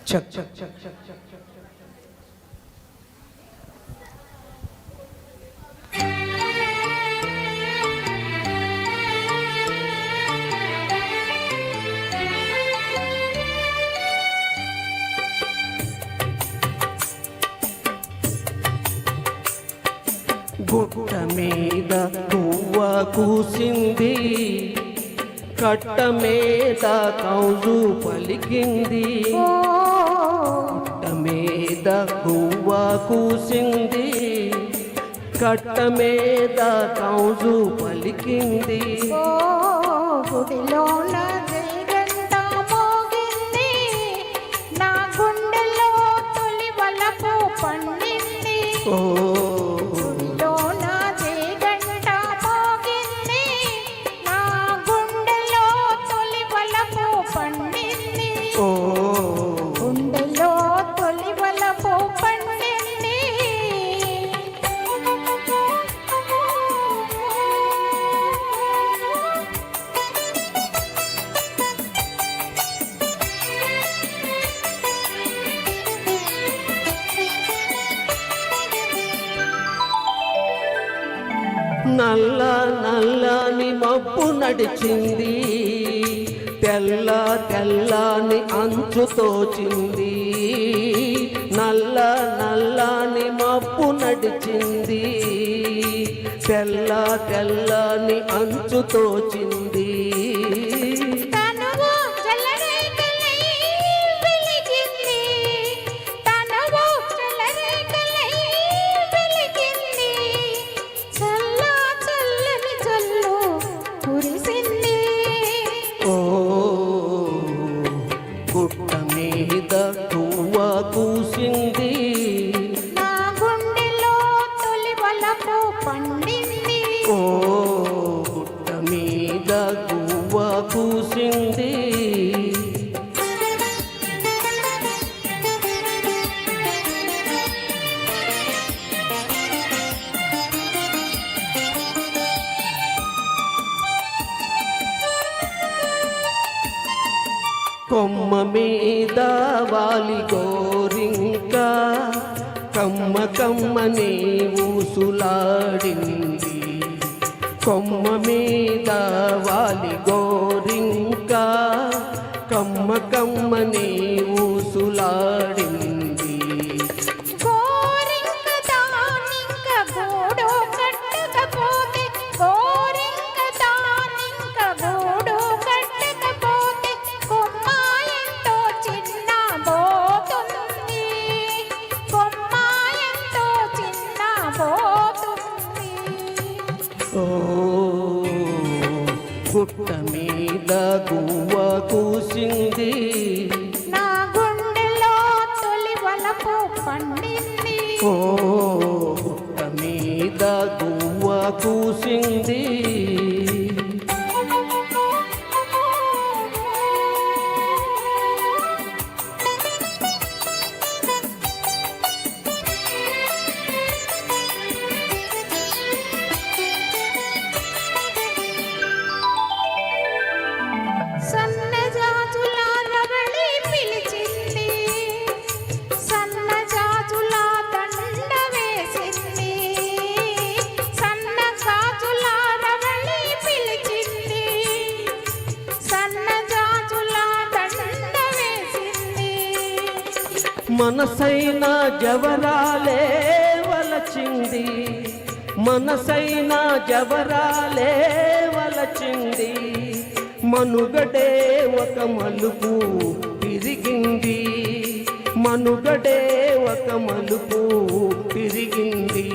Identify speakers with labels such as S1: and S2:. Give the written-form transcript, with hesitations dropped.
S1: చక్ చక్ చక్ చక్ చక్ గుట్ట మీద గువ్వ కూసింది, కట్ట మీద కౌజు పలికింది. గుట్ట మీద గువ్వ కూసింది, కట్ట మీద కౌజు పలికింది.
S2: గుడిలోన జయగంట మోగింది, నా గుండెలో తొలి వలపు పండింది. గుండెలో తొలి వలపు పండింది.
S1: నల్ల నల్లని మబ్బు నడిచింది, తెల్ల తెల్లని అంచు తోచింది. నల్ల నల్లని మబ్బు నడిచింది, తెల్ల తెల్లని అంచు తోచింది. గుట్ట మీద గువ్వ కూసింది,
S2: నా గుండెలో తొలి వలపు పండింది.
S1: గుట్ట మీద గువ్వ కూసింది. కొమ్మ మీద వాలి గోరింక, కమ్మ కమ్మని ఊసులాడింది. కొమ్మ మీద వాలి గోరింక, కమ్మ కమ్మని ఊసులాడింది. గుట్ట మీద గువ్వ కూసింది,
S2: నా గుండెలో తొలి వలపు పండింది.
S1: గుట్ట మీద గువ్వ కూసింది. మనసైనా జవరాలే వలచింది, మనసైనా జవరాలే వలచింది. మనుగడే ఒక మలుపు తిరిగింది, మనుగడే ఒక మలుపు తిరిగింది.